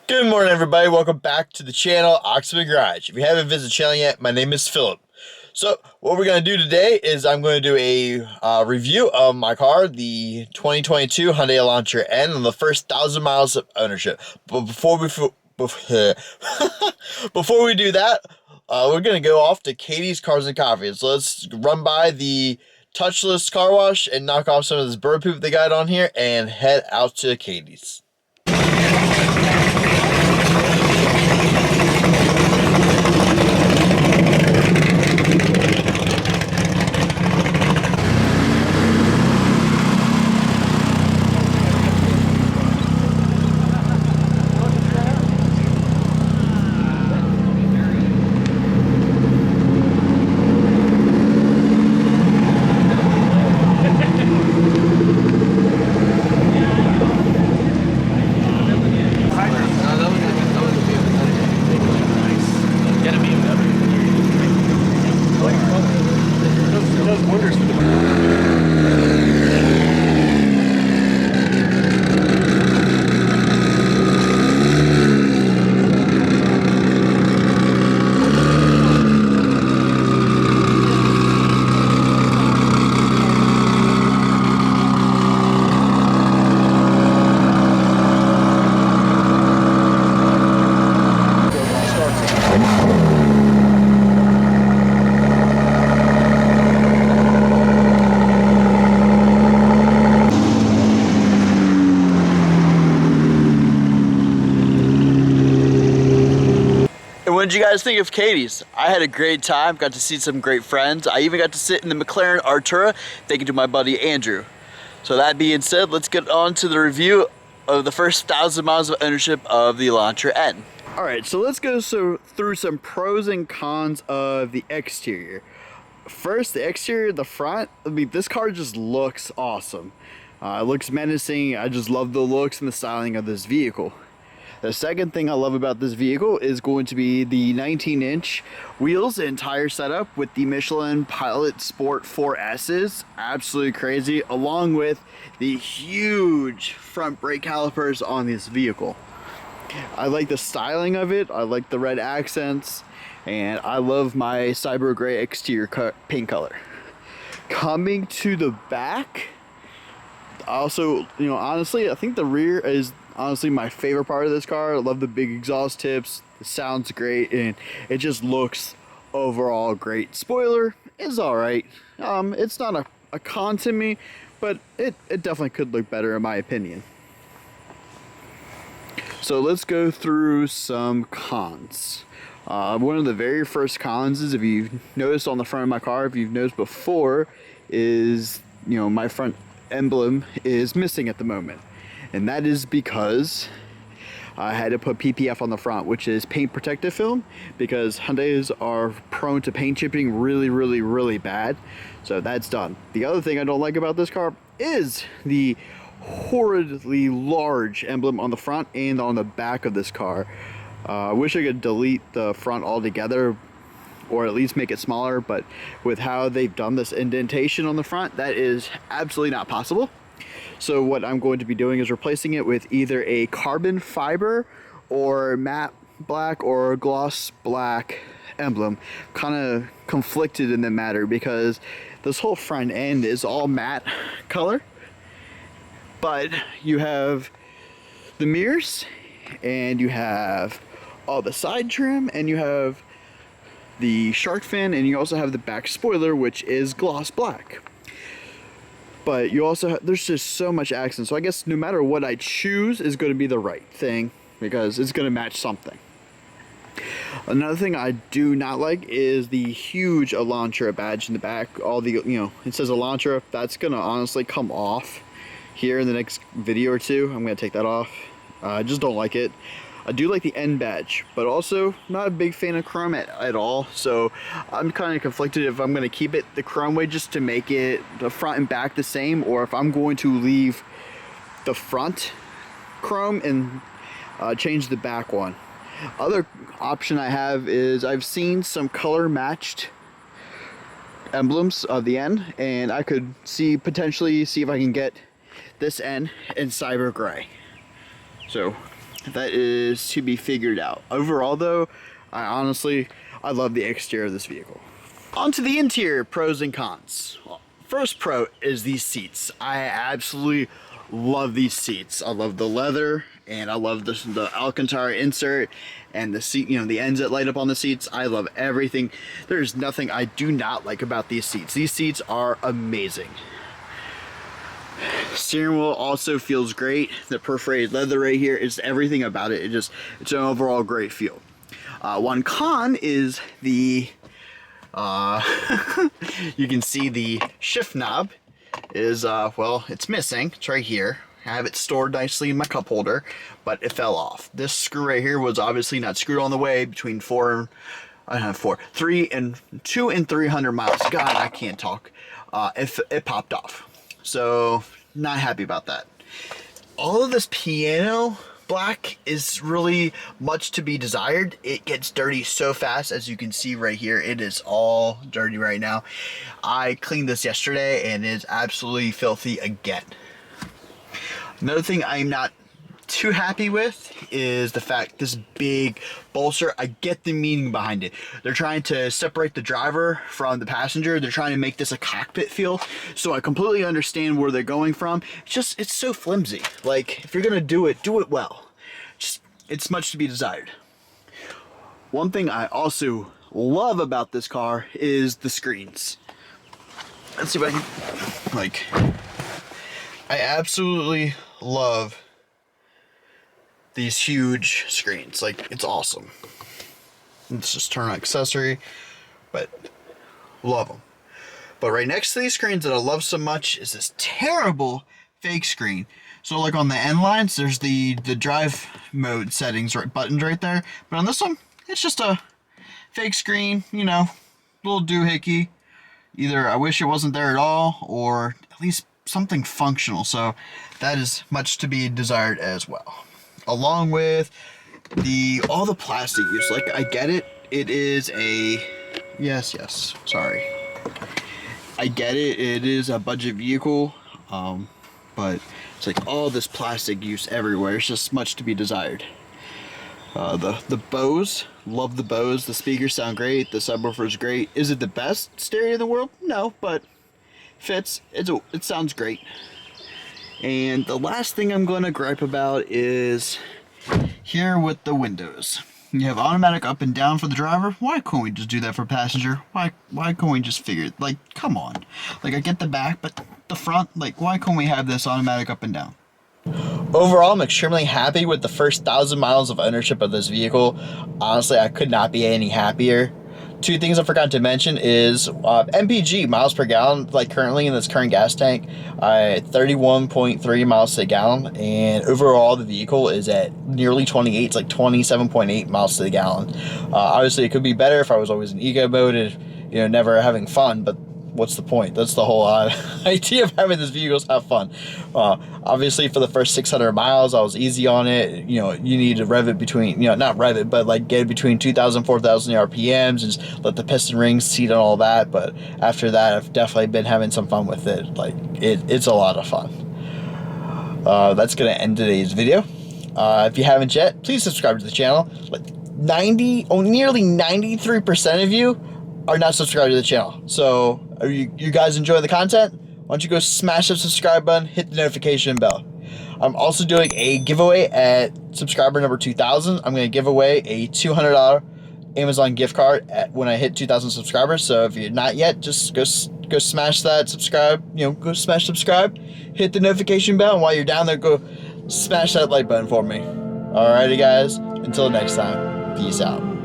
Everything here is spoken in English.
Good morning, everybody. Welcome back to the channel, Oxford Garage. If you haven't visited the channel yet, my name is Philip. So, what we're going to do today is I'm going to do a review of my car, the 2022 Hyundai Elantra N, on the first 1,000 miles of ownership. But before we before we do that, we're going to go off to Katie's Cars and Coffee. So let's run by the touchless car wash and knock off some of this bird poop they got on here and head out to Katie's. What did you guys think of Katie's? I had a great time, got to see some great friends. I even got to sit in the McLaren Artura, thank you to my buddy Andrew. So that being said, let's get on to the review of the first 1,000 miles of ownership of the Elantra N. Alright, so let's go through some pros and cons of the exterior. First, the exterior, the front, I mean, this car just looks awesome. It looks menacing. I just love the looks and the styling of this vehicle. The second thing I love about this vehicle is going to be the 19-inch wheels and tire setup with the Michelin Pilot Sport 4S's. Absolutely crazy, along with the huge front brake calipers on this vehicle. I like the styling of it, I like the red accents, and I love my cyber gray exterior paint color. Coming to the back, also, honestly, I think the rear is honestly my favorite part of this car. I love the big exhaust tips, it sounds great, and it just looks overall great. Spoiler is alright. It's not a con to me, but it definitely could look better in my opinion. So let's go through some cons. One of the very first cons is, if you've noticed on the front of my car, if you've noticed before, is my front emblem is missing at the moment. And that is because I had to put PPF on the front, which is paint protective film, because Hyundais are prone to paint chipping really bad. So that's done. The other thing I don't like about this car is the horridly large emblem on the front and on the back of this car. I wish I could delete the front altogether, or at least make it smaller, but with how they've done this indentation on the front, that is absolutely not possible. So what I'm going to be doing is replacing it with either a carbon fiber or matte black or gloss black emblem. Kind of conflicted in the matter because this whole front end is all matte color, but you have the mirrors and you have all the side trim and you have the shark fin, and you also have the back spoiler, which is gloss black. But you also have, there's just so much accent, so I guess no matter what I choose is going to be the right thing, because it's going to match something. Another thing I do not like is the huge Elantra badge in the back. All the, it says Elantra. That's going to honestly come off here in the next video or two. I'm going to take that off. I just don't like it. I do like the N badge, but also not a big fan of chrome at all. So I'm kind of conflicted if I'm going to keep it the chrome way just to make it the front and back the same, or if I'm going to leave the front chrome and change the back one. Other option I have is I've seen some color matched emblems of the N, and I could potentially see if I can get this N in cyber gray. So that is to be figured out. Overall though, I love the exterior of this vehicle. On to the interior, pros and cons. First pro is these seats. I absolutely love these seats. I love the leather, and I love the Alcantara insert and the seat, the ends that light up on the seats. I love everything. There's nothing I do not like about these seats. These seats are amazing. Steering wheel also feels great. The perforated leather right here is everything about it. It's an overall great feel. One con is the you can see the shift knob is well, it's missing. It's right here. I have it stored nicely in my cup holder, but it fell off. This screw right here was obviously not screwed on the way between 2 and 300 miles. God, I can't talk. It popped off. So not happy about that. All of this piano black is really much to be desired. It gets dirty so fast, as you can see right here. It is all dirty right now. I cleaned this yesterday and it's absolutely filthy again. Another thing I'm not too happy with is the fact this big bolster. I get the meaning behind it. They're trying to separate the driver from the passenger. They're trying to make this a cockpit feel. So I completely understand where they're going from. It's so flimsy. Like, if you're gonna do it well. It's much to be desired. One thing I also love about this car is the screens. Let's see if I can, I absolutely love these huge screens. It's awesome. Let's just turn on accessory, but love them. But right next to these screens that I love so much is this terrible fake screen. So on the end lines, there's the drive mode settings buttons right there. But on this one, it's just a fake screen, little doohickey. Either I wish it wasn't there at all, or at least something functional. So that is much to be desired as well. Along with all the plastic use. I get it. It is a yes, sorry. I get it. It is a budget vehicle, but it's all this plastic use everywhere. It's just much to be desired. The Bose, love the Bose. The speakers sound great. The subwoofer is great. Is it the best stereo in the world? No, but fits. It sounds great. And the last thing I'm going to gripe about is here with the windows. You have automatic up and down for the driver. Why couldn't we just do that for passenger? Why couldn't we just figure it? Come on. I get the back, but the front, why couldn't we have this automatic up and down? Overall, I'm extremely happy with the first 1,000 miles of ownership of this vehicle. Honestly, I could not be any happier. Two things I forgot to mention is MPG, miles per gallon, currently in this current gas tank, 31.3 miles to the gallon, and overall the vehicle is at nearly 28, it's 27.8 miles to the gallon. Obviously it could be better if I was always in eco mode and, never having fun, but what's the point? That's the whole idea of having this vehicle is have fun. Obviously for the first 600 miles I was easy on it. You need to rev it between, not rev it, but get it between 2,000 4,000 RPMs and just let the piston rings seat and all that. But after that I've definitely been having some fun with it. It's a lot of fun. That's gonna end today's video. If you haven't yet, please subscribe to the channel. Nearly 93% of you are not subscribed to the channel. So are you guys enjoying the content? Why don't you go smash that subscribe button, hit the notification bell. I'm also doing a giveaway at subscriber number 2,000. I'm going to give away a $200 Amazon gift card when I hit 2,000 subscribers. So if you're not yet, just go smash that subscribe. Go smash subscribe, hit the notification bell, and while you're down there, go smash that like button for me. Alrighty, guys. Until next time, peace out.